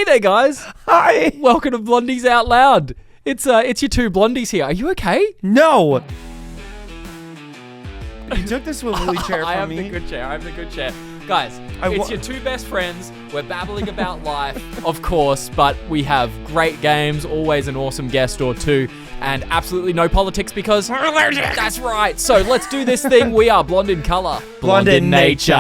Hey there, guys. Hi. Welcome to Blondies Out Loud. It's your two blondies here. Are you okay? No. You took this woolly chair I have from the me. good chair. Guys, it's your two best friends. We're babbling about life, of course, but we have great games, always an awesome guest or two, and absolutely no politics because we're allergic. That's right. So let's do this thing. We are blonde in color, Blonde in nature.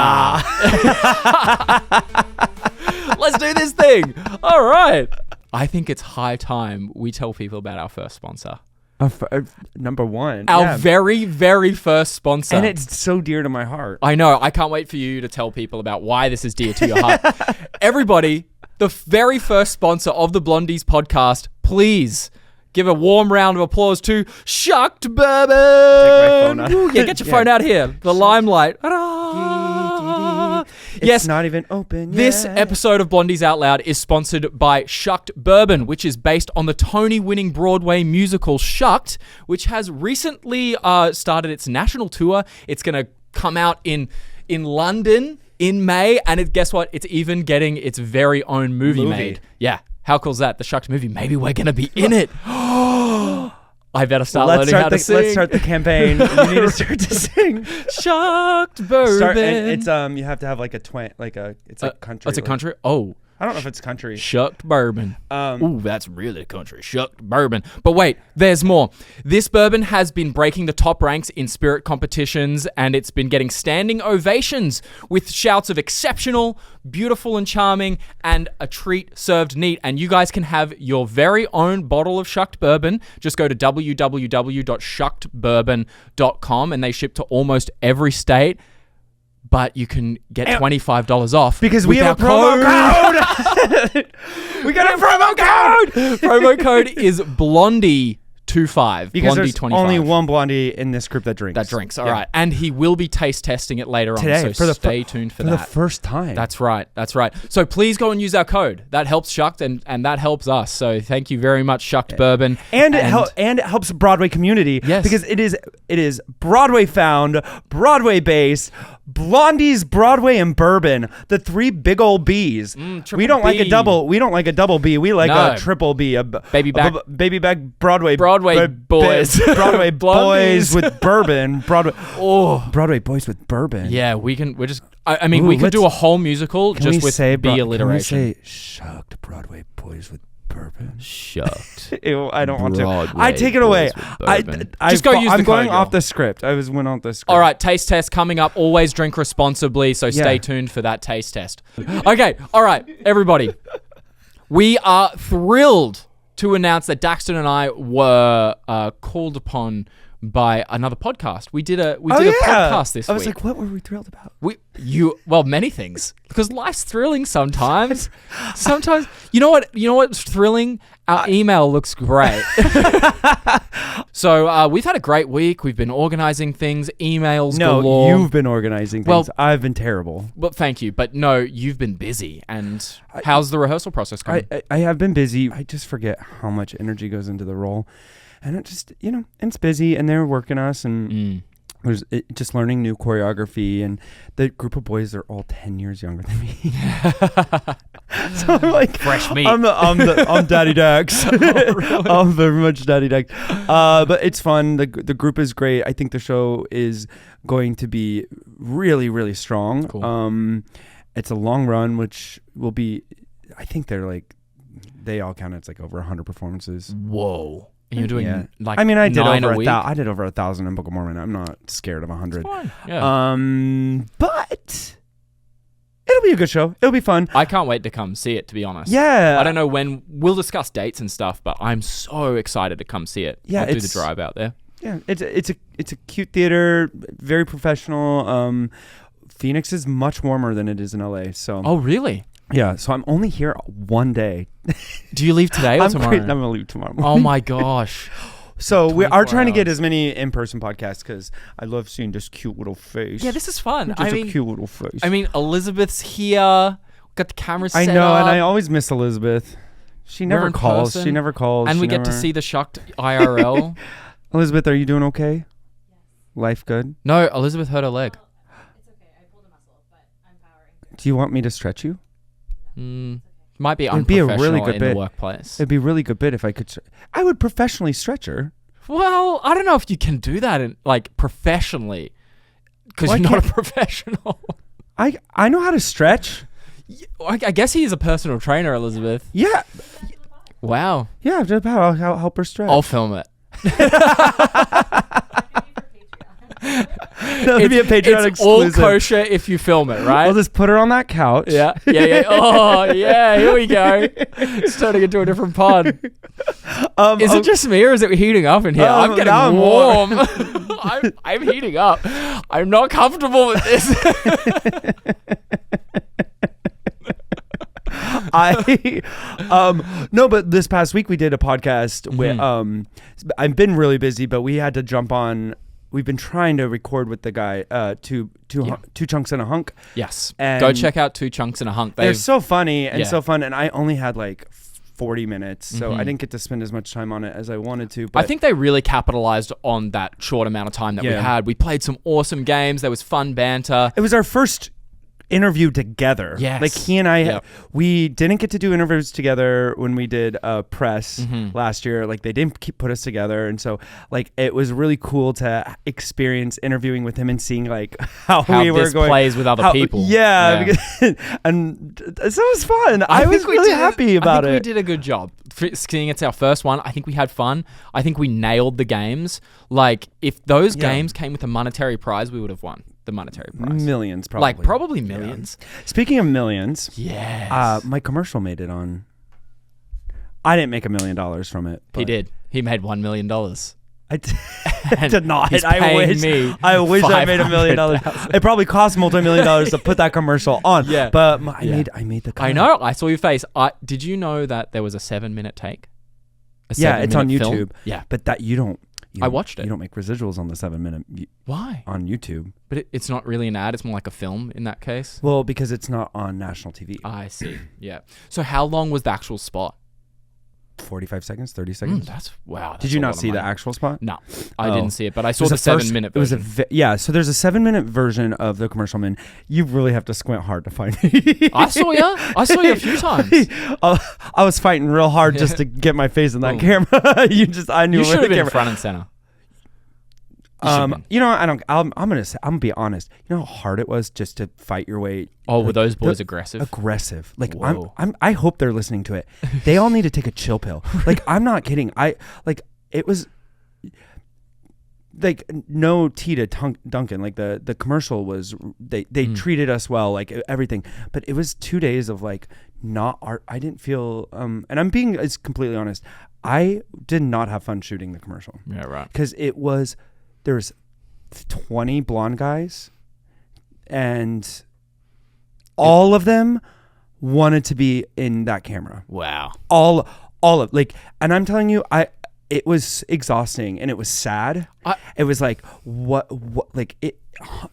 Let's do this thing. All right. I think it's high time we tell people about our first sponsor. Number one. Our very, very first sponsor. And it's so dear to my heart. I know. I can't wait for you to tell people about why this is dear to your heart. Everybody, the very first sponsor of the Blondies podcast, please give a warm round of applause to Shucked Bourbon. Take my phone out. Ooh, yeah, get your phone out here. The limelight. It's not even open yet. This episode of Blondies Out Loud is sponsored by Shucked Bourbon, which is based on the Tony-winning Broadway musical Shucked, which has recently started its national tour. It's going to come out in London in May, and guess what? It's even getting its very own movie made. Yeah. How cool is that? The Shucked movie. Maybe we're going to be in it. I better start learning how to sing. Let's start the campaign. You need to start to sing. Shucked Bourbon. It's you have to have like a twang, it's a country. It's a country? Oh. I don't know if it's country. Shucked Bourbon. Ooh, that's really country. Shucked Bourbon. But wait, there's more. This bourbon has been breaking the top ranks in spirit competitions, and it's been getting standing ovations with shouts of exceptional, beautiful and charming, and a treat served neat. And you guys can have your very own bottle of Shucked Bourbon. Just go to www.shuckedbourbon.com, and they ship to almost every state. But you can get $25 off because we have a promo code. We got a promo code. Promo code is Blondie25. Because Blondie there's 25. only one blondie in this group that drinks. All right. And he will be taste testing it later today, on. So stay tuned for that. For the first time. That's right. So please go and use our code. That helps Shucked and that helps us. So thank you very much, Shucked Bourbon. And it helps Broadway community. Yes. Because it is Broadway found, Broadway based, Blondies, Broadway, and Bourbon, the three big old B's. We don't like a double B. We like a triple B. Baby back Broadway boys. Broadway boys with bourbon. Broadway boys with bourbon. Yeah, we can do a whole musical just with B alliteration. Can we say Shucked Broadway boys with bourbon? Shucked. Ew, I don't want to. Broadway I take it away. Just go use the code. I'm going off the script. Went off the script. All right, taste test coming up. Always drink responsibly, so stay tuned for that taste test. Okay, all right, everybody. We are thrilled to announce that Daxton and I were called upon by another podcast. We did a podcast this week. I was like, what were we thrilled about? Many things. Because life's thrilling sometimes. Sometimes, you know what's thrilling? Our email looks great. So we've had a great week. We've been organizing things, emails galore. No, you've been organizing things. Well, I've been terrible. Well, thank you. But no, you've been busy. And how's the rehearsal process going? I have been busy. I just forget how much energy goes into the role. And it just, it's busy, and they're working us, and there's just learning new choreography, and the group of boys are all 10 years younger than me. So I'm like, fresh meat. I'm Daddy Dax. Oh, really? I'm very much Daddy Dax. But it's fun. The group is great. I think the show is going to be really, really strong. Cool. It's a long run, which will be, I think they all count. It's like over 100 performances. Whoa. And you're doing I did 9 a week? I did over 1,000 in Book of Mormon. I'm not scared of 100. It's fine. Yeah. But it'll be a good show. It'll be fun. I can't wait to come see it, to be honest. Yeah. I don't know when. We'll discuss dates and stuff, but I'm so excited to come see it. Yeah, I'll do the drive out there. Yeah, it's a cute theater, very professional. Phoenix is much warmer than it is in LA. So. Oh, really? Yeah, so I'm only here one day. Do you leave today or tomorrow? I'm going to leave tomorrow morning. Oh my gosh. So we are trying to get as many in-person podcasts because I love seeing this cute little face. Yeah, this is fun. Just a cute little face. I mean, Elizabeth's here. Got the camera set up. I know, and I always miss Elizabeth. She never calls. She never calls. And we get to see the Shucked IRL. Elizabeth, are you doing okay? Yes. Life good? No, Elizabeth hurt her leg. It's okay. I pulled a muscle, but I'm powering. Do you want me to stretch you? Might be It'd be a unprofessional really good in bit. the workplace. It'd be a really good bit if I could. I would professionally stretch her. Well, I don't know if you can do that professionally, because Well, you're not a professional. I know how to stretch. I guess he is a personal trainer, Elizabeth. Yeah. Wow. Yeah, I'll help her stretch. I'll film it. That'll be a Patreon It's all exclusive. kosher if you film it, right? We'll just put her on that couch. Yeah. Oh, yeah. Here we go. It's turning into a different pod. Is it just me or is it heating up in here? I'm getting now I'm warm. I'm heating up. I'm not comfortable with this. No, but this past week we did a podcast with I've been really busy, but we had to jump on. We've been trying to record with the guy, two chunks and a hunk. Yes. And go check out 2 Chunks and a Hunk. They're so funny and Yeah. so fun, and I only had like 40 minutes, so I didn't get to spend as much time on it as I wanted to. But I think they really capitalized on that short amount of time that we had. We played some awesome games. There was fun banter. it was our first interview together. Yes. Like he and I, Yep. we didn't get to do interviews together when we did press last year. Like they didn't put us together. And so like it was really cool to experience interviewing with him and seeing like how we were this going. plays with other people. Yeah. Because, and so it was fun. I was really happy about I think it. we did a good job. Seeing it's our first one, I think we had fun. I think we nailed the games. Like if those games came with a monetary prize, we would have won the monetary prize. Millions, probably. Like probably millions. Yeah. Speaking of millions, yes. my commercial made it on. I didn't make $1 million from it. He did. He made $1 million. I did not. He's I paying wish. me I wish I made $1 million. It probably cost multi-million dollars to put that commercial on. Yeah. But I made the cut. I know. I saw your face. Did you know that there was a 7-minute take? Yeah, it's on YouTube. Film? Yeah. But that you don't. I watched it. You don't make residuals on the 7-minute. Why? On YouTube. But it's not really an ad. It's more like a film in that case. Well, because it's not on national TV. I see. Yeah. So how long was the actual spot? 45 seconds, 30 seconds. That's wow. Did you not see the actual spot? No, I didn't see it, but I saw the 7-minute version. So there's a 7-minute version of the commercial. Man, you really have to squint hard to find it. I saw you a few times. I was fighting real hard just to get my face in that camera. I knew you should have been camera. front and center. I'm gonna be honest. You know how hard it was just to fight your way. Oh, were those boys aggressive? Aggressive. Like Whoa. I hope they're listening to it. They all need to take a chill pill. Like I'm not kidding. It was like no tea to Duncan. Like the commercial was they treated us well, like everything. But it was 2 days of like not art. I didn't feel and I'm being completely honest. I did not have fun shooting the commercial. Yeah, right. Because there's 20 blonde guys and all of them wanted to be in that camera. Wow. All of like, and I'm telling you, it was exhausting and it was sad. It was like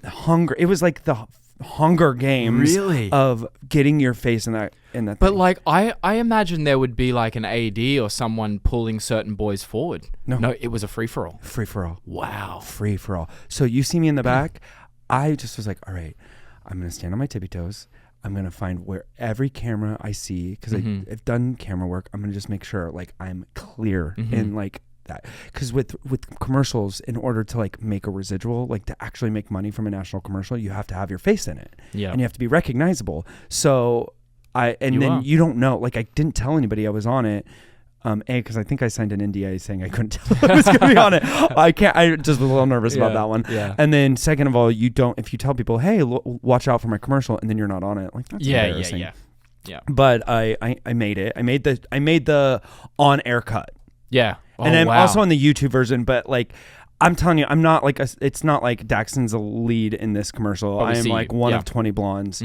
hunger. It was like the Hunger Games of getting your face in that But thing. like I imagine there would be like an AD or someone pulling certain boys forward. No, it was a free for all. Free for all. Wow. Free for all. So you see me in the back, I just was like, all right, I'm going to stand on my tippy toes. I'm going to find where every camera I see, because I've done camera work, I'm going to just make sure like I'm clear in like that. Because with commercials, in order to like make a residual, like to actually make money from a national commercial, you have to have your face in it. Yeah. And you have to be recognizable. So you don't know, like I didn't tell anybody I was on it. Because I think I signed an NDA saying I couldn't tell I was going to be on it. I just was a little nervous about that one. Yeah. And then second of all, if you tell people, hey, watch out for my commercial, and then you're not on it, like that's embarrassing. Yeah. But I made it. I made the on-air cut. Yeah. Oh, and I'm also on the YouTube version, but like I'm telling you, I'm not like it's not like Daxton's a lead in this commercial. I am like one of 20 blondes.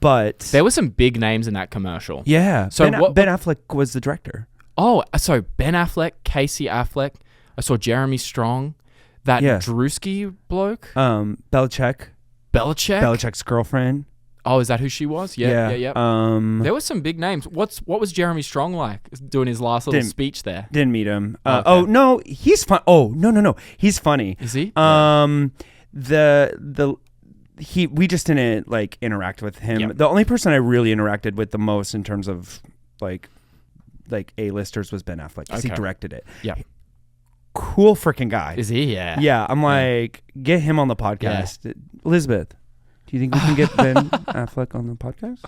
But there were some big names in that commercial. Yeah. So Ben Affleck was the director. Oh, so Ben Affleck, Casey Affleck. I saw Jeremy Strong, that Drewski bloke. Belichick's girlfriend. Oh, is that who she was? Yeah. There were some big names. What was Jeremy Strong like doing his last little speech there? Didn't meet him. Oh no, he's fun. Oh no, he's funny. Is he? we just didn't like interact with him. Yep. The only person I really interacted with the most in terms of like A-listers was Ben Affleck because he directed it. Yeah. Cool freaking guy. Is he? Yeah. Yeah. I'm like, get him on the podcast. Yeah. Elizabeth, do you think we can get Ben Affleck on the podcast?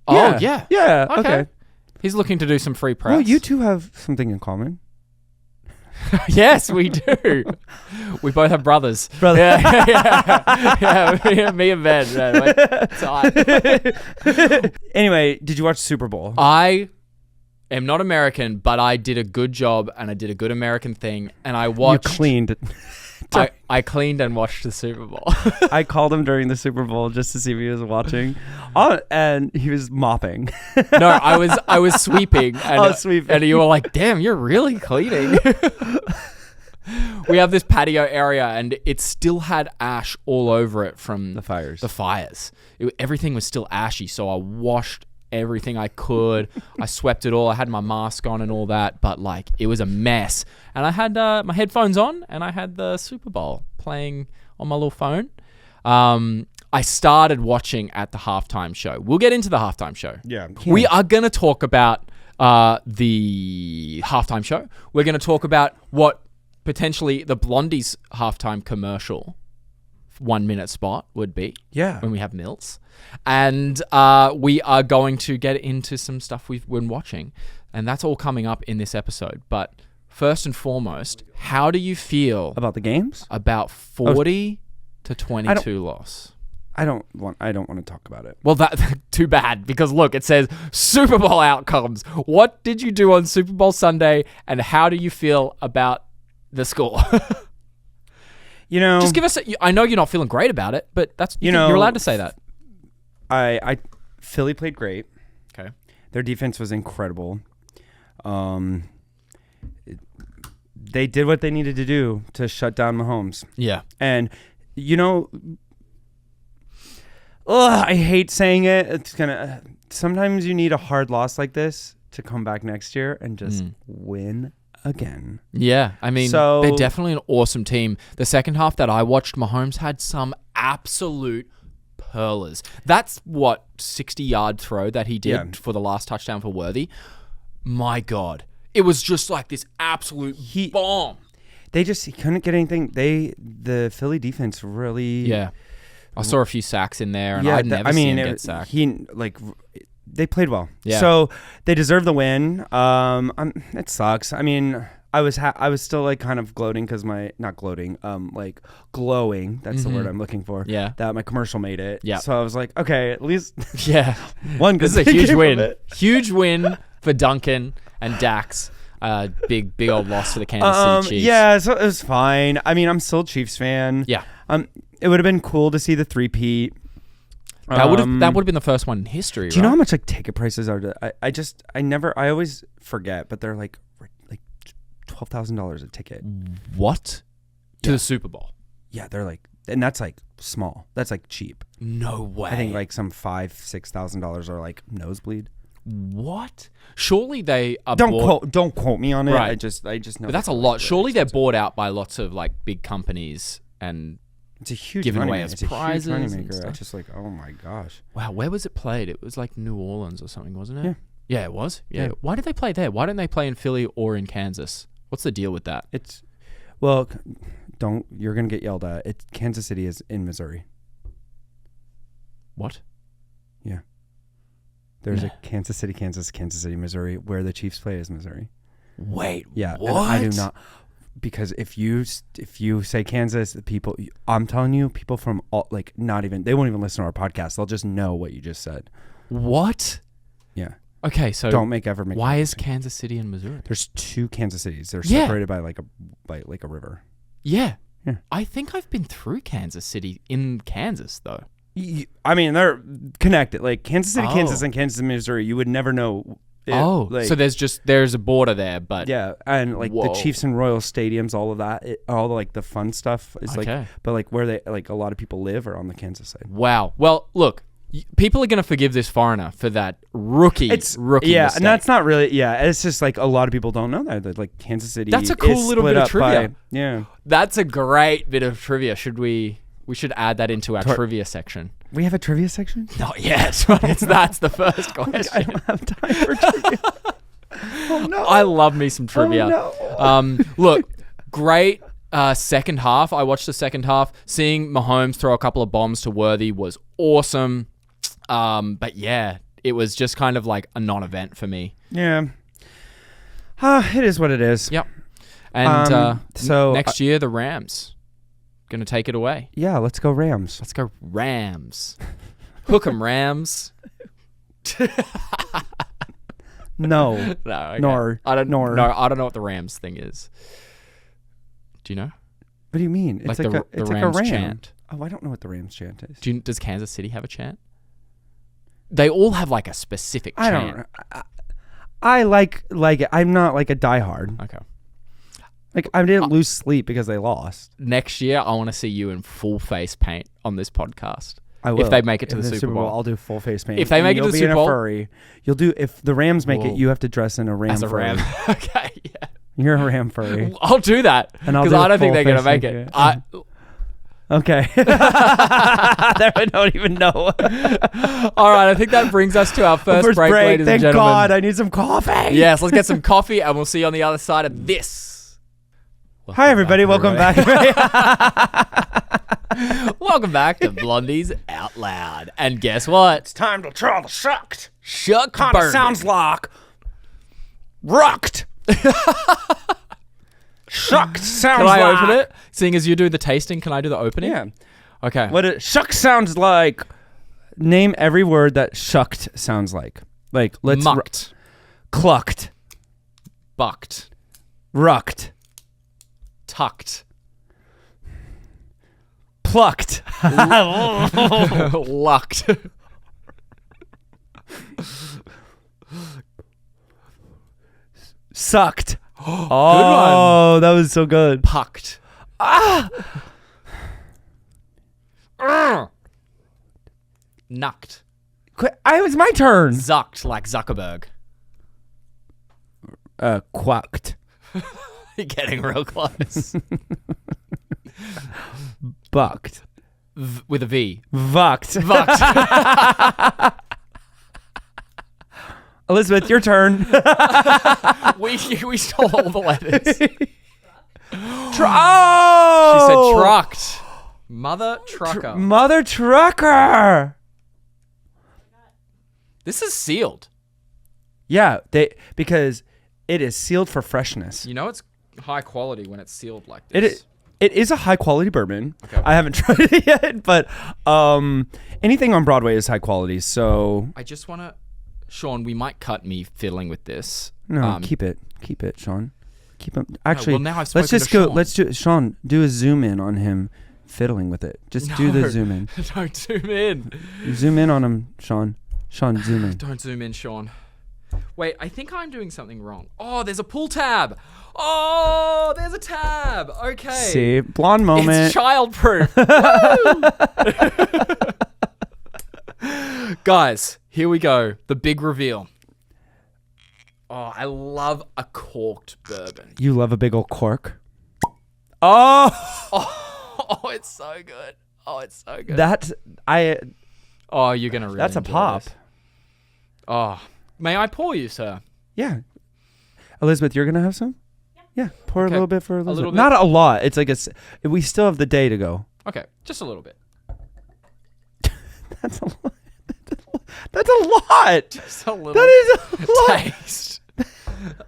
Oh, yeah. Yeah. Okay. He's looking to do some free press. Well, you two have something in common. Yes, we do. We both have brothers. Yeah, me and Ben. Anyway, did you watch Super Bowl? I am not American, but I did a good job and I did a good American thing, and I watched. You cleaned. I cleaned and watched the Super Bowl. I called him during the Super Bowl just to see if he was watching, and he was mopping. No, I was sweeping. And, sweeping. And you were like, "Damn, you're really cleaning." We have this patio area, and it still had ash all over it from the fires. Everything was still ashy, so I washed everything I could. I swept it all. I had my mask on and all that, but like it was a mess. And I had my headphones on, and I had the Super Bowl playing on my little phone. I started watching at the halftime show. We'll get into the halftime show. Yeah. We are going to talk about the halftime show. We're going to talk about what potentially the Blondies halftime commercial 1 minute spot would be. Yeah. When we have Mills. And we are going to get into some stuff we've been watching. And that's all coming up in this episode. But first and foremost, how do you feel about the games? About 40 to 22 loss? I don't want to talk about it. Well, that too bad, because look, it says Super Bowl outcomes. What did you do on Super Bowl Sunday, and how do you feel about the score? Just give us. I know you're not feeling great about it, but that's you're allowed to say that. Philly played great. Okay, their defense was incredible. They did what they needed to do to shut down Mahomes. Yeah, and I hate saying it. It's gonna. Sometimes you need a hard loss like this to come back next year and just win again. Yeah, I mean, they're definitely an awesome team. The second half that I watched, Mahomes had some absolute pearlers. That's 60-yard throw that he did for the last touchdown for Worthy. My God, it was just like this absolute bomb. He couldn't get anything. The Philly defense really. Yeah. I saw a few sacks in there, and I'd never seen him get sacked. They played well, so they deserve the win. It sucks. I mean, I was still like kind of gloating because glowing. That's the word I'm looking for. Yeah, that my commercial made it. Yeah, so I was like, okay, at least one good. This is a huge win. Huge win for Duncan and Dax. Big old loss for the Kansas City Chiefs. Yeah, so it was fine. I mean, I'm still a Chiefs fan. Yeah. It would have been cool to see the three-peat. That would have been the first one in history. Do you know how much like ticket prices are? I always forget, but they're like $12,000 a ticket. What? To the Super Bowl? Yeah, they're like, and that's like small. That's like cheap. No way. I think like some $5,000-$6,000 are like nosebleed. What? Surely they are. Don't quote me on it. Right. I just know. But that's a lot. Surely they're bought out by lots of like big companies and it's a huge given away as prizes. A huge money maker. It's just like, oh my gosh. Wow, where was it played? It was like New Orleans or something, wasn't it? Yeah. Yeah, it was. Yeah. Why did they play there? Why didn't they play in Philly or in Kansas? What's the deal with that? You're gonna get yelled at. Kansas City is in Missouri. What? Yeah. There's a Kansas City, Missouri, where the Chiefs play is Missouri. Wait, yeah, what? And I do not, because if you say Kansas, people, I'm telling you, people from all, like they won't even listen to our podcast. They'll just know what you just said. What? Yeah. Okay, so don't ever make. Why is Kansas City in Missouri? There's two Kansas Cities. They're separated by a river. Yeah. Yeah. I think I've been through Kansas City in Kansas though. I mean, they're connected. Like Kansas City, Kansas, and Kansas City, Missouri. You would never know. So there's a border there, but yeah, and like the Chiefs and Royal stadiums, all of that, all like the fun stuff is but like where they like a lot of people live are on the Kansas side. Wow. Well, look, People are going to forgive this foreigner for that rookie mistake. And that's not really, it's just like a lot of people don't know that like Kansas City. That's a cool little bit of trivia. Yeah. That's a great bit of trivia. We should add that into our trivia section. We have a trivia section? Not yet, but that's the first question. I don't have time for trivia. Oh no. I love me some trivia. Oh, no. Look, great second half. I watched the second half. Seeing Mahomes throw a couple of bombs to Worthy was awesome. But yeah, it was just kind of like a non-event for me. Yeah. It is what it is. Yep. And so next year, the Rams going to take it away. Yeah, let's go Rams. Let's go Rams. Hook 'em, Rams. No. No. Okay. Nor. I don't nor. No, I don't know what the Rams thing is. Do you know? What do you mean? It's like the a Rams ram chant. Oh, I don't know what the Rams chant is. Does Kansas City have a chant? They all have like a specific chant. I don't know. I like it. I'm not like a diehard. Okay. Like I didn't lose sleep because they lost. Next year, I want to see you in full face paint on this podcast. I will. If they make it to the Super Bowl. I'll do full face paint. If they make it to the Super Bowl, furry. You'll do. If the Rams make it, you have to dress in a ram. As a furry. ram. Okay. Yeah. You're a ram furry. I'll do that because I don't think they're gonna make it. Okay. I don't even know. All right, I think that brings us to our first break, ladies and gentlemen. Thank God, I need some coffee. Yes, let's get some coffee, and we'll see you on the other side of this. Hi, everybody. Welcome back. Welcome back to Blondies Out Loud. And guess what? It's time to try the shucked. Shuck Kind bourbon. of sounds like rocked. Shucked sounds Can like. I open it? Seeing as you do the tasting, can I do the opening? Yeah. Okay. What it shuck sounds like. Name every word that shucked sounds like. Like let's Mucked. Clucked. Bucked. Rucked. Tucked. Plucked. Lucked. Sucked. Oh, that was so good. Pucked. Nucked. It was my turn. Zucked like Zuckerberg. Quacked. You're getting real close. Bucked. With a V. Vucked. Vucked. Elizabeth, your turn. we stole all the letters. Oh! She said trucked. Mother trucker. Mother trucker. This is sealed. Yeah, because it is sealed for freshness. You know it's high quality when it's sealed like this. It is a high quality bourbon. Okay. I haven't tried it yet, but anything on Broadway is high quality. So I just want to, Sean, we might cut me fiddling with this. No, keep it, Sean. Keep him. Actually, well, now I've let's just spoken go. to Sean. Let's do Sean. Do a zoom in on him fiddling with it. Just do the zoom in. Don't zoom in. Zoom in on him, Sean. Sean, zoom in. Don't zoom in, Sean. Wait, I think I'm doing something wrong. Oh, there's a pull tab. Oh, there's a tab. Okay. See, blonde moment. It's childproof. Guys, here we go. The big reveal. Oh, I love a corked bourbon. You love a big old cork. Oh, it's so good. Oh, it's so good. Oh, you're gonna really. That's a enjoy pop. this. Oh, may I pour you, sir? Yeah. Elizabeth, you're gonna have some? Yeah. Pour a little bit for Elizabeth. little bit? Not a lot. It's like we still have the day to go. Okay, just a little bit. That's a lot. That's a lot. Just a little. That is a lot. Taste.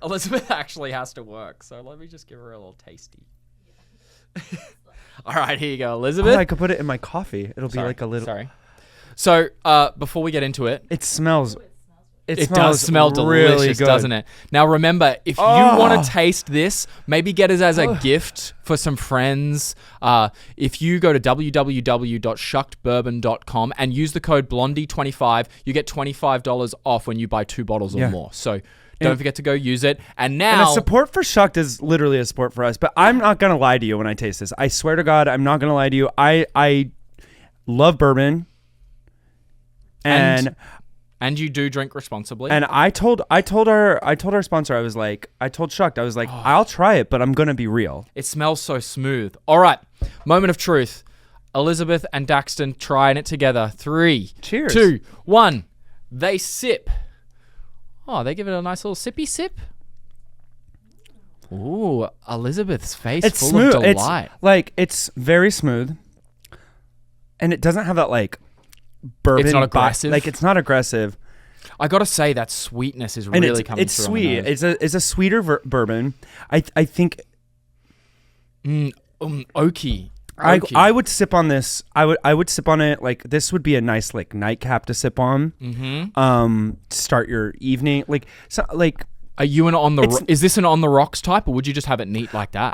Elizabeth actually has to work, so let me just give her a little tasty. All right, here you go, Elizabeth. Oh, I could put it in my coffee. It'll be like a little. Sorry. So, before we get into it, It smells. it does smell really delicious, good. doesn't it? Now, remember, if you want to taste this, maybe get it as a gift for some friends. If you go to www.shuckedbourbon.com and use the code Blondie25, you get $25 off when you buy 2 bottles or more. So don't forget to go use it. And now, And a support for Shucked is literally a support for us. But I'm not gonna lie to you when I taste this. I swear to God, I'm not gonna lie to you. I love bourbon. And you do drink responsibly. And I told our sponsor, I told Shucked, I was like, I'll try it, but I'm gonna be real. It smells so smooth. All right, moment of truth. Elizabeth and Daxton trying it together. 3, Cheers. 2, 1. They sip. Oh, they give it a nice little sippy sip. Ooh, Elizabeth's face It's full smooth. of delight. It's very smooth, and it doesn't have that like bourbon. It's not aggressive. It's not aggressive. I gotta say that sweetness is And really coming it's through. sweet. On the nose. It's a sweeter bourbon. I think oaky. I would sip on this. I would sip on it like this would be a nice like nightcap to sip on. Mm-hmm. Start your evening Are you is this an on the rocks type, or would you just have it neat like that?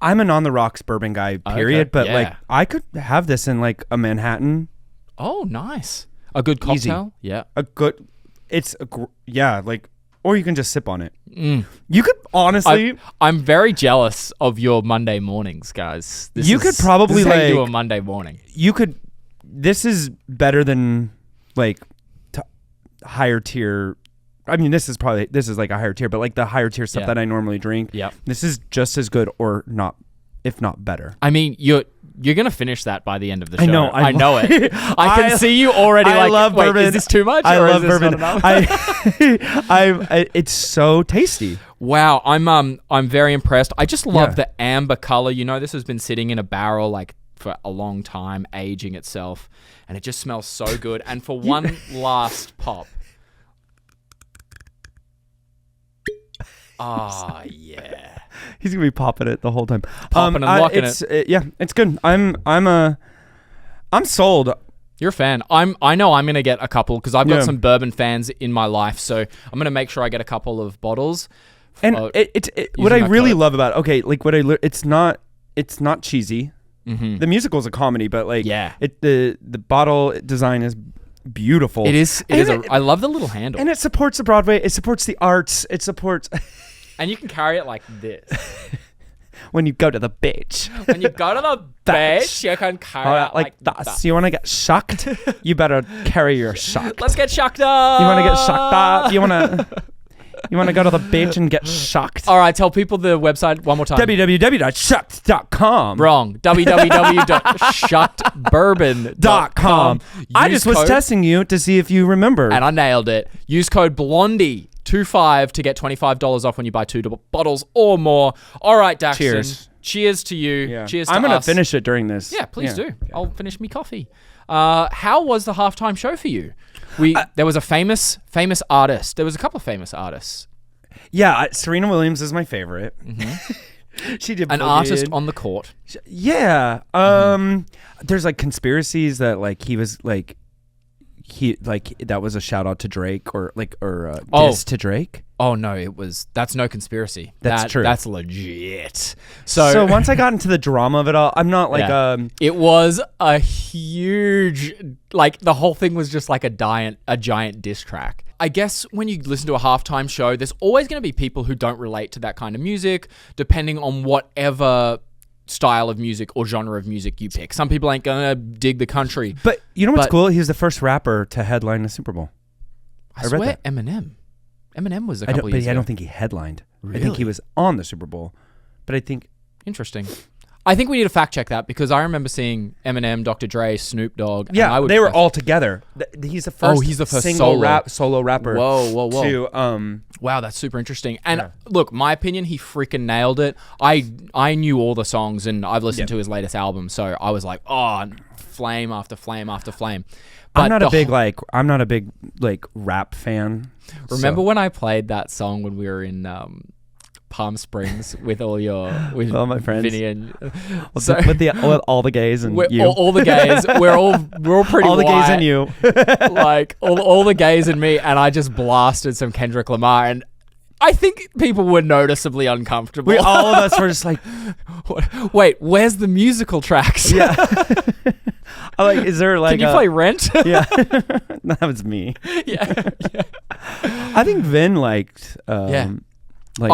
I'm an on the rocks bourbon guy, period. Okay, But yeah. like I could have this in like a Manhattan. Oh, nice. A good cocktail. Easy. Yeah. Or you can just sip on it. Mm. You could honestly. I'm very jealous of your Monday mornings, guys. Could probably this is how you do like a Monday morning. You could. This is better than like higher tier. I mean, this is like a higher tier, but like the higher tier stuff that I normally drink. Yeah. This is just as good or not, if not better. I mean, you're gonna finish that by the end of the show. I know. I know it. I can see you already. I love wait, bourbon. Is this too much? I or love is this bourbon. not enough? It's so tasty. Wow, I'm very impressed. I just love the amber color. You know, this has been sitting in a barrel like for a long time, aging itself, and it just smells so good. And for one last pop. Oh, yeah. He's gonna be popping it the whole time. Popping and locking it. Yeah, it's good. I'm sold. You're a fan. I know I'm gonna get a couple because I've got some bourbon fans in my life, so I'm gonna make sure I get a couple of bottles. And what I really love about it's not cheesy. Mm-hmm. The musical's a comedy, but like yeah, the bottle design is beautiful. It is. I love the little handle, and it supports the Broadway. It supports the arts. It supports. And you can carry it like this. When you go to the beach. When you go to the beach, you can carry it like this. You want to get shocked? You better carry your shock. Let's get shocked up. You want to get shocked up? You want to go to the beach and get shocked? All right, tell people the website one more time. www.shucked.com. Wrong. www.shuckedbourbon.com. I just was testing you to see if you remember. And I nailed it. Use code Blondie25 to get $25 off when you buy 2 bottles or more. All right, Daxton. Cheers. Cheers to you. Yeah. Cheers to I'm going to us. finish it during this. Yeah, please do. I'll finish me coffee. How was the halftime show for you? There was a famous artist. There was a couple of famous artists. Yeah, Serena Williams is my favorite. Mm-hmm. She did an artist on the court. Yeah. There's like conspiracies that like he was like that was a shout out to Drake or diss to Drake. Oh no, that's no conspiracy. That's true. That's legit. So once I got into the drama of it all, I'm not like it was a huge the whole thing was just like a giant diss track. I guess when you listen to a halftime show, there's always going to be people who don't relate to that kind of music, depending on whatever style of music or genre of music you pick. Some people ain't gonna dig the country. But you know what's cool? He was the first rapper to headline the Super Bowl. I swear Eminem was a couple years ago. I don't think he headlined. Really? I think he was on the Super Bowl. But I think... Interesting. I think we need to fact check that because I remember seeing Eminem, Dr. Dre, Snoop Dogg. Yeah, they were all together. He's the first single solo rapper. Whoa. To, wow, that's super interesting. And look, my opinion, he freaking nailed it. I knew all the songs and I've listened to his latest album, so I was like, oh, flame after flame after flame. But I'm not a big rap fan. Remember when I played that song when we were in Palm Springs with all my friends, Vinny and with all the gays and you, all the gays, we're all pretty all the white, gays and you, like all the gays and me, and I just blasted some Kendrick Lamar, and I think people were noticeably uncomfortable. All of us were just like, wait, where's the musical tracks? Yeah. Is there Can you play Rent? Yeah, that was me. Yeah. I think Vin liked. I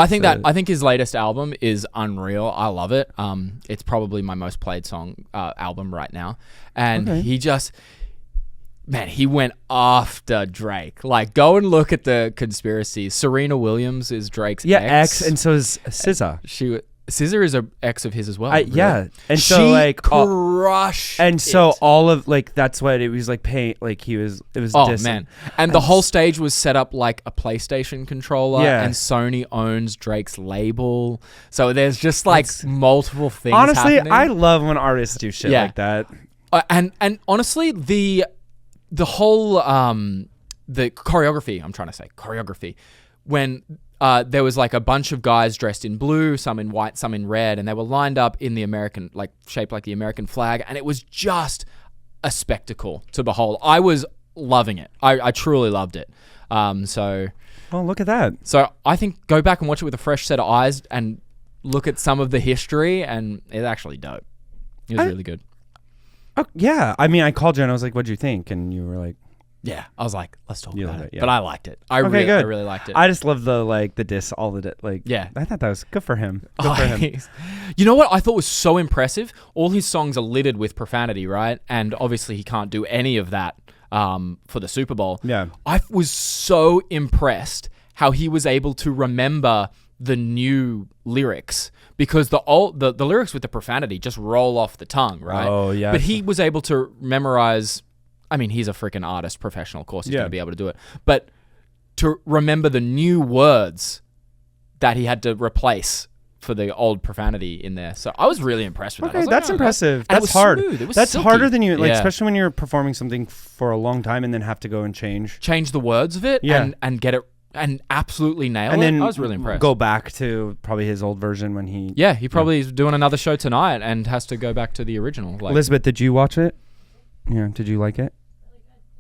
think his latest album is unreal. I love it. It's probably my most played album right now, and he just Man, he went after Drake. Like, go and look at the conspiracies. Serena Williams is Drake's ex. And so is SZA. SZA is an ex of his as well. Yeah, and she so like crushed. And so all of like that's what it was like. Paying like it was. Man, and the whole stage was set up like a PlayStation controller. Yeah. And Sony owns Drake's label, so there's just like multiple things. Honestly, happening. I love when artists do shit like that. And honestly, the whole the choreography when there was like a bunch of guys dressed in blue, some in white, some in red, and they were lined up in the American, like shaped like the American flag, and it was just a spectacle to behold. I was loving it. I truly loved it. So look at that. So I think go back and watch it with a fresh set of eyes and look at some of the history, and it's actually dope. It was really good. Oh, yeah, I mean, I called you and I was like, "What'd you think?" And you were like, "Yeah." I was like, "Let's talk about it." Yeah. But I liked it. I really liked it. I just love the diss, all the I thought that was good for him. Good for him. You know what I thought was so impressive? All his songs are littered with profanity, right? And obviously he can't do any of that for the Super Bowl. Yeah, I was so impressed how he was able to remember the new lyrics, because the lyrics with the profanity just roll off the tongue, right? Oh, yeah. But he was able to memorize. I mean, he's a freaking artist, professional. Of course, he's going to be able to do it. But to remember the new words that he had to replace for the old profanity in there. So I was really impressed with that. Okay, that's impressive. And That's hard. Smooth. It was that's silky. harder than you especially when you're performing something for a long time and then have to go and change the words of it and get it and absolutely nail and it. then I was really impressed. Go back to probably his old version when he he probably is doing another show tonight and has to go back to the original. Like, Elizabeth, did you watch it? Yeah, did you like it?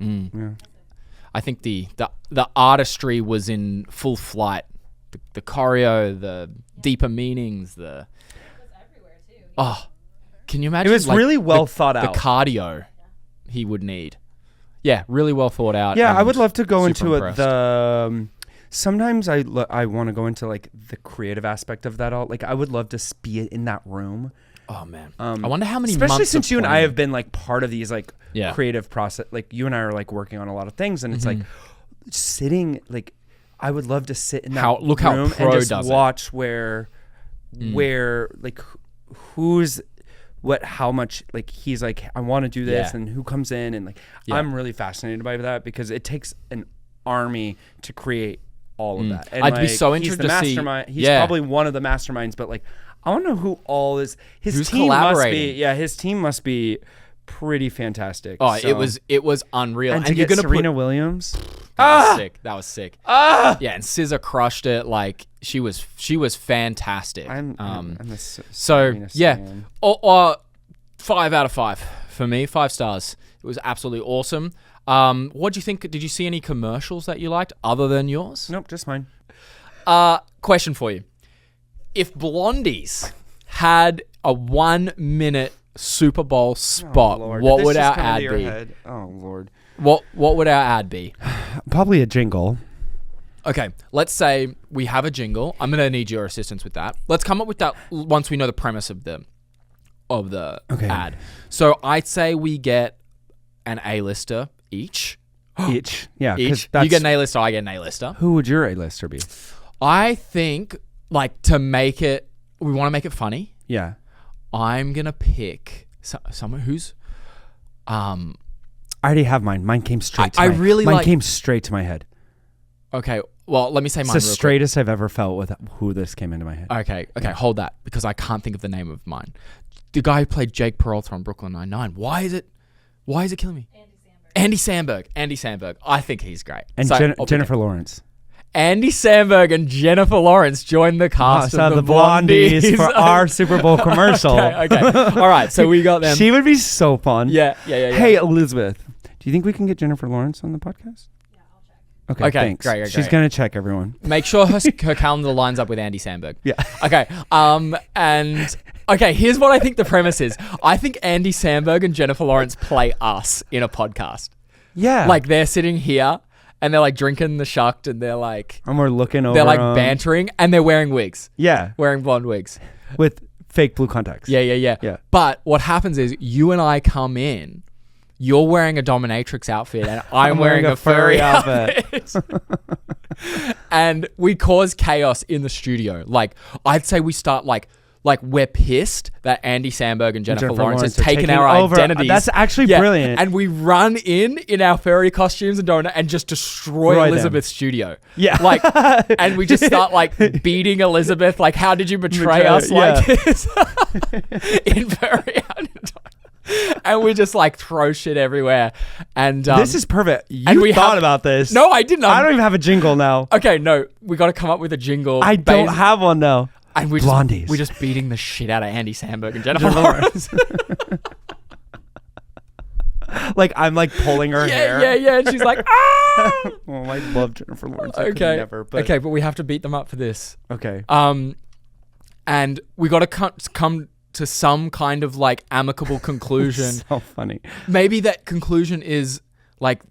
Yeah. I think the artistry was in full flight. The choreo, the deeper meanings, it was everywhere too. Oh, can you imagine? It was really well thought out. The cardio he would need. Yeah, really well thought out. Yeah, I would love to go into impressed. Sometimes I want to go into like the creative aspect of that all. Like I would love to be in that room. Oh man, I wonder how many. Especially months since you and planning. I have been like part of these like creative process. Like you and I are like working on a lot of things, and it's like sitting. Like I would love to sit in that room and just watch where like who's what, how much like he's like I want to do this, and who comes in, and like I'm really fascinated by that because it takes an army to create all of that. And I'd be so interested to see. He's probably one of the masterminds, but like I want to know who all is. His team must be. Yeah, his team must be pretty fantastic. Oh, so. it was unreal. And to get Serena Williams, that was sick. That was sick. Yeah, and SZA crushed it. Like she was fantastic. I'm so yeah, 5 out of 5 for me. 5 stars. It was absolutely awesome. What do you think? Did you see any commercials that you liked other than yours? Nope, just mine. Question for you. If Blondies had a 1-minute Super Bowl spot, what would our ad be? Oh, Lord. What would our ad be? Probably a jingle. Okay, let's say we have a jingle. I'm going to need your assistance with that. Let's come up with that once we know the premise of the ad. So I'd say we get an A-lister each. Yeah. Each. You get an A-lister, I get an A-lister. Who would your A-lister be? I think, like, to make it, we want to make it funny. Yeah. I'm going to pick someone who's... I already have mine. Mine came straight to Mine came straight to my head. Okay, well, let me say mine. It's the straightest I've ever felt with who this came into my head. Okay, hold that, because I can't think of the name of mine. The guy who played Jake Peralta on Brooklyn Nine-Nine. Why is it killing me? Andy Samberg. I think he's great. And Jennifer Lawrence. Andy Samberg and Jennifer Lawrence joined the cast of the Blondies for our Super Bowl commercial. Okay. All right, so we got them. She would be so fun. Yeah. Hey, Elizabeth, do you think we can get Jennifer Lawrence on the podcast? Yeah, I'll check. Okay, thanks. Great. She's going to check, everyone. Make sure her calendar lines up with Andy Samberg. Yeah. Okay. And okay, here's what I think the premise is. I think Andy Samberg and Jennifer Lawrence play us in a podcast. Yeah. Like they're sitting here and they're like drinking the shucked and they're like... And we're looking over They're like bantering and they're wearing wigs. Yeah. Wearing blonde wigs. With fake blue contacts. Yeah. Yeah. But what happens is you and I come in you're wearing a dominatrix outfit and I'm wearing a furry outfit. And we cause chaos in the studio. Like, I'd say we start like we're pissed that Andy Samberg and Jennifer Lawrence has taken our identities. That's actually brilliant. And we run in our furry costumes and just destroy Elizabeth's studio. Yeah. Like, and we just start like beating Elizabeth. Like, how did you betray us like this? In furry outfit. And we just like throw shit everywhere. And this is perfect. You thought about this. No, I didn't. I don't even have a jingle now. Okay, no. We got to come up with a jingle. I don't have one now. And we're just beating the shit out of Andy Samberg and Jennifer Lawrence. Like, I'm like pulling her hair. Yeah. And she's like, ah! Oh, I love Jennifer Lawrence. Okay. But we have to beat them up for this. Okay. And we got to come to some kind of like amicable conclusion. So funny. Maybe that conclusion is like,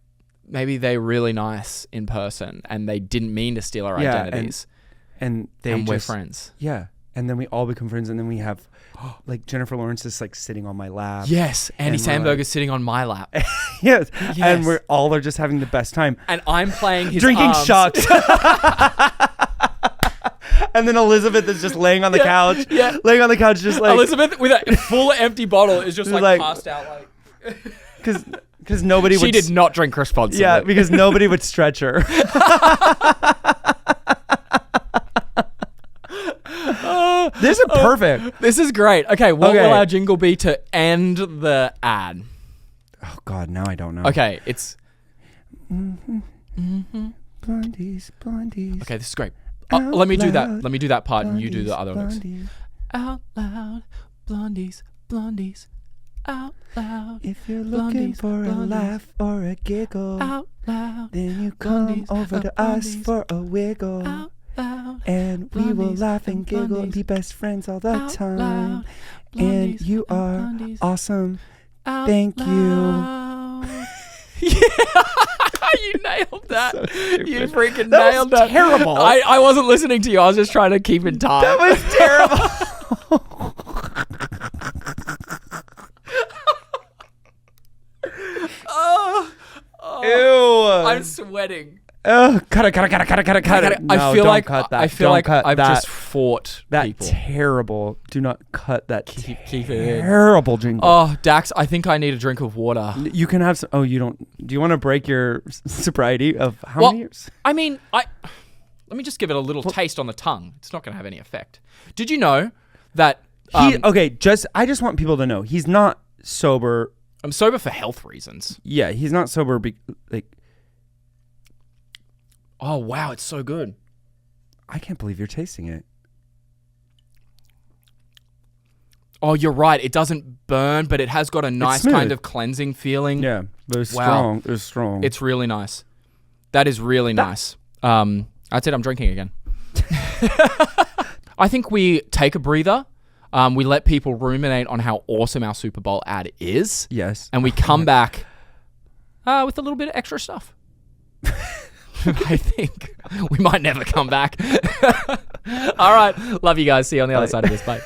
maybe they're really nice in person and they didn't mean to steal our identities. And we're friends. Yeah. And then we all become friends. And then we have like Jennifer Lawrence is like sitting on my lap. Yes. Andy Samberg is sitting on my lap. Yes. And we're all are just having the best time. And I'm playing his drinking arms. shots. And then Elizabeth is just laying on the couch. Yeah. Laying on the couch just like. Elizabeth with a full empty bottle is just like passed out like. Because nobody would. She did not drink responsibly. Yeah, because nobody would stretch her. This is perfect. This is great. Okay, what will our jingle be to end the ad? Oh God, now I don't know. Okay, it's Blondies. Okay, this is great. Let me do that. Let me do that part, and you do the other lyrics. Out loud, blondies, out loud. If you're looking for a laugh or a giggle, out loud, then you come over to us for a wiggle. Out loud, and we will laugh and giggle and be best friends all the time. And you are awesome. Thank you. Yeah. You nailed that. So you freaking nailed that. Terrible. I wasn't listening to you. I was just trying to keep in time. That was terrible. Ew. I'm sweating. Oh, cut it. I feel like I've just fought that people. Terrible. Do not cut that keep it in. Terrible jingle. Oh, Dax, I think I need a drink of water. You can have some. Oh, you don't. Do you want to break your sobriety of how many years? I mean, let me just give it a little taste on the tongue. It's not going to have any effect. Did you know that? I just want people to know he's not sober. I'm sober for health reasons. Yeah, he's not sober. Oh, wow, it's so good. I can't believe you're tasting it. Oh, you're right. It doesn't burn, but it has got a nice kind of cleansing feeling. Yeah, but it's strong. It's strong. It's really nice. That is really nice. That's it. I'm drinking again. I think we take a breather. We let people ruminate on how awesome our Super Bowl ad is. Yes. And we come back with a little bit of extra stuff. I think we might never come back. All right. Love you guys. See you on the other side of this. Bye.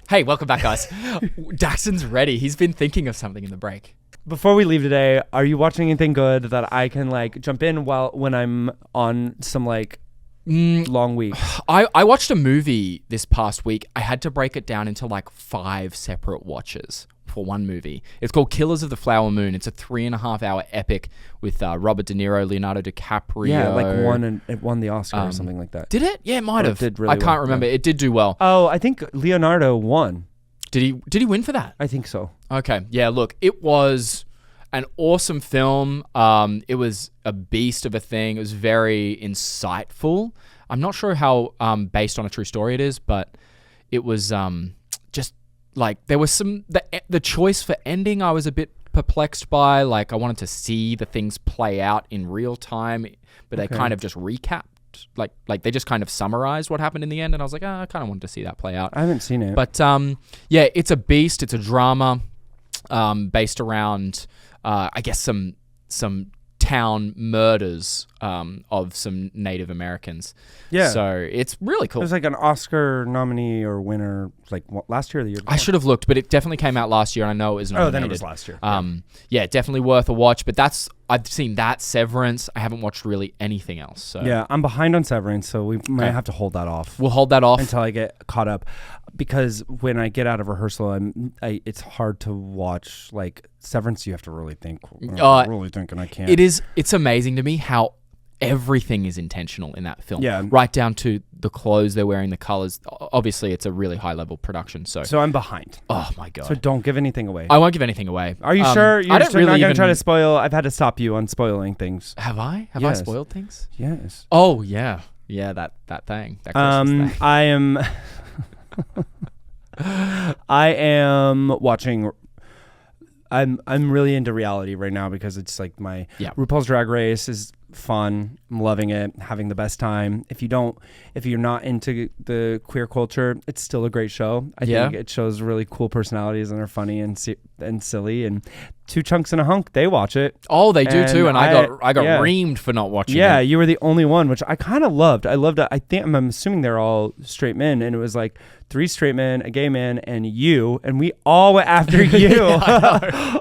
Hey, welcome back, guys. Daxton's ready. He's been thinking of something in the break. Before we leave today, are you watching anything good that I can jump in when I'm on some long week? I watched a movie this past week. I had to break it down into 5 separate watches for one movie. It's called Killers of the Flower Moon. It's a 3.5 hour epic with Robert De Niro, Leonardo DiCaprio. Yeah, it won the Oscar or something like that. Did it? Yeah, it might have. It did really I can't remember. Yeah. It did do well. Oh, I think Leonardo won. Did he win for that? I think so. Okay. Yeah, look, it was an awesome film. It was a beast of a thing. It was very insightful. I'm not sure how based on a true story it is, but it was just there was the choice for ending I was a bit perplexed by. I wanted to see the things play out in real time, but they kind of just recapped. They just kind of summarized what happened in the end, and I was like, I kind of wanted to see that play out. I haven't seen it. But yeah, it's a beast. It's a drama based around, I guess, some town murders of some Native Americans. Yeah. So it's really cool. It was like an Oscar nominee or winner, like last year or the year before? I should have looked, but it definitely came out last year, and I know it was nominated. Oh, then it was last year. Yeah, definitely worth a watch. But I've seen that, Severance. I haven't watched really anything else. So Yeah, I'm behind on Severance, so we might have to hold that off. We'll hold that off until I get caught up, because when I get out of rehearsal, it's hard to watch. Like Severance, you have to really think. Really think, and I can't. It's amazing to me how everything is intentional in that film. Yeah. Right down to the clothes they're wearing, the colors. Obviously, it's a really high level production. So I'm behind. Oh my God. So don't give anything away. I won't give anything away. Are you sure? You're I don't really not going even to try to spoil. I've had to stop you on spoiling things. Have I? Have Yes. I spoiled things? Yes. Oh yeah. Yeah, that thing. That Christmas thing. I am I am watching. I'm really into reality right now because it's like my RuPaul's Drag Race is fun. I'm loving it, having the best time. If you're not into the queer culture, it's still a great show. I think it shows really cool personalities and are funny and silly. And Two Chunks and a Hunk, they watch it. Oh, they do too. And I got reamed for not watching it. Yeah, you were the only one, which I kind of loved. I loved it. I'm assuming they're all straight men, and it was like 3 straight men, a gay man, and you, and we all went after you.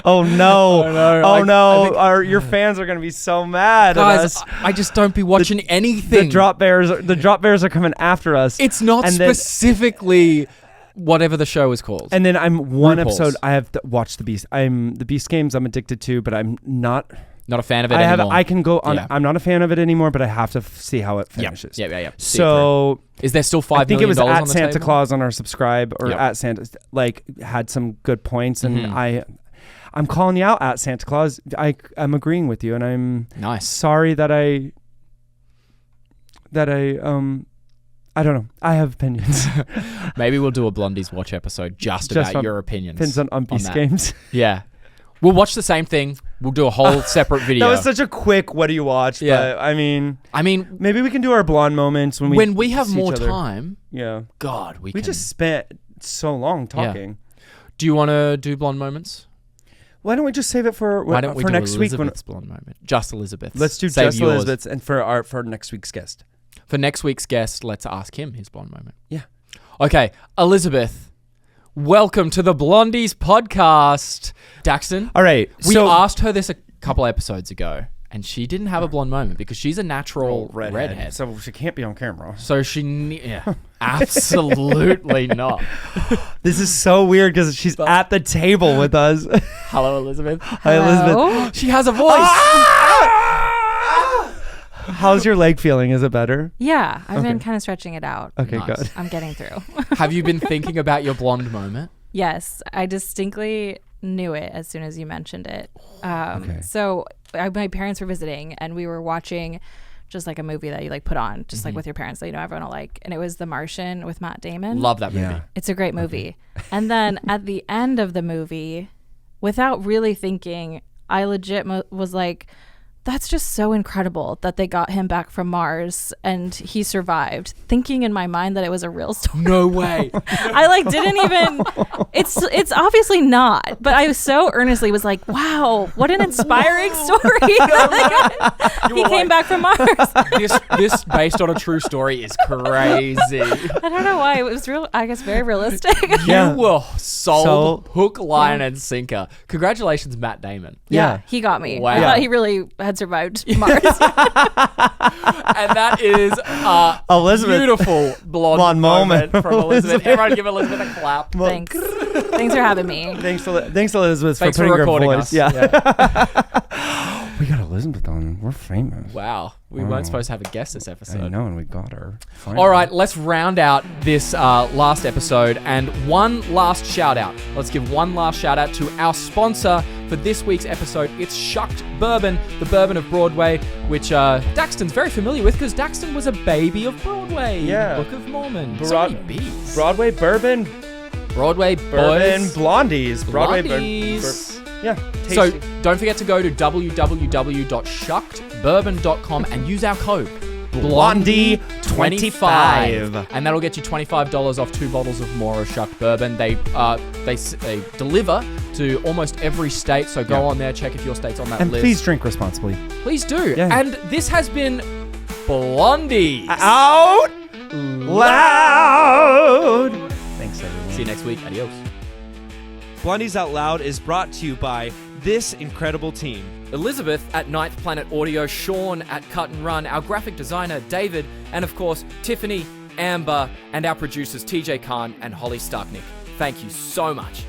Oh no! Oh no! Your fans are gonna be so mad at us. I just don't be watching anything. The drop bears are coming after us. It's not specifically whatever the show is called. And then I'm one RuPaul's. episode. I have watched the Beast. The Beast Games. I'm addicted to, but I'm not. Not a fan of it anymore. I can go on. Yeah. I'm not a fan of it anymore, but I have to see how it finishes. Yeah. So is there still $5 million? I think it was on at the Santa table? Claus on our subscribe or at Santa, like had some good points, and I'm calling you out at Santa Claus. I'm agreeing with you, and I'm sorry that I I don't know. I have opinions. Maybe we'll do a Blondies watch episode just about your opinions. Depends on Beast Games. Yeah. We'll watch the same thing. We'll do a whole separate video. That was such a quick what do you watch? Yeah. But I mean maybe we can do our blonde moments when we have see more each other. time. Yeah. God, we can. just spent so long talking. Yeah. Do you want to do blonde moments? Why don't we just save it for next week? Elizabeth's blonde moment. Just Elizabeth's. Let's do Save just yours. Elizabeth's, and for next week's guest. For next week's guest, let's ask him his blonde moment. Yeah. Okay, Elizabeth, welcome to the Blondies podcast. Daxton. All right. We asked her this a couple episodes ago, and she didn't have a blonde moment because she's a natural redhead. So she can't be on camera. So absolutely not. This is so weird because she's at the table with us. Hello, Elizabeth. Hi, Elizabeth. She has a voice. How's your leg feeling? Is it better? Yeah, I've been kind of stretching it out. Okay, good. I'm getting through. Have you been thinking about your blonde moment? Yes, I distinctly knew it as soon as you mentioned it. Okay. So my parents were visiting, and we were watching just like a movie that you like put on, just like with your parents that you know everyone will like. And it was The Martian with Matt Damon. Love that movie. Yeah. It's a great movie. And then at the end of the movie, without really thinking, I legit was like, that's just so incredible that they got him back from Mars and he survived, thinking in my mind that it was a real story. No way. I like didn't even it's obviously not, but I so earnestly was like, wow, what an inspiring story. He came back from Mars. This based on a true story is crazy. I don't know why. It was real, I guess, very realistic. You were sold hook, line, and sinker. Congratulations, Matt Damon. Yeah, he got me. Wow. I thought he really had survived Mars. And that is Elizabeth. Beautiful blonde moment from Elizabeth. Elizabeth. Everyone give Elizabeth a clap. Thanks. Thanks for having me. Thanks, Elizabeth, Thanks for putting for your recording voice. us. Yeah. We got Elizabeth on. We're famous. Wow. We weren't supposed to have a guest this episode. I know, and we got her. Finally. All right, let's round out this last episode and one last shout out. Let's give one last shout out to our sponsor for this week's episode. It's Shucked Bourbon, the bourbon of Broadway, which Daxton's very familiar with because Daxton was a baby of Broadway. Yeah. Book of Mormon. So many B's. Broadway bourbon. Broadway Bourbon boys. Blondies. Broadway Blondies. Yeah. Tasty. So don't forget to go to www.shuckedbourbon.com and use our code Blondie25, and that'll get you $25 off 2 bottles of Mora Shucked Bourbon. They deliver to almost every state. So go on there, check if your state's on that And list. please drink responsibly. Please do. Yeah. And this has been Blondies. Out loud. Thanks, everyone. See you next week. Adios. Blondies Out Loud is brought to you by this incredible team. Elizabeth at Ninth Planet Audio, Sean at Cut+Run, our graphic designer David, and of course Tiffany, Amber, and our producers TJ Khan and Holly Starknick. Thank you so much.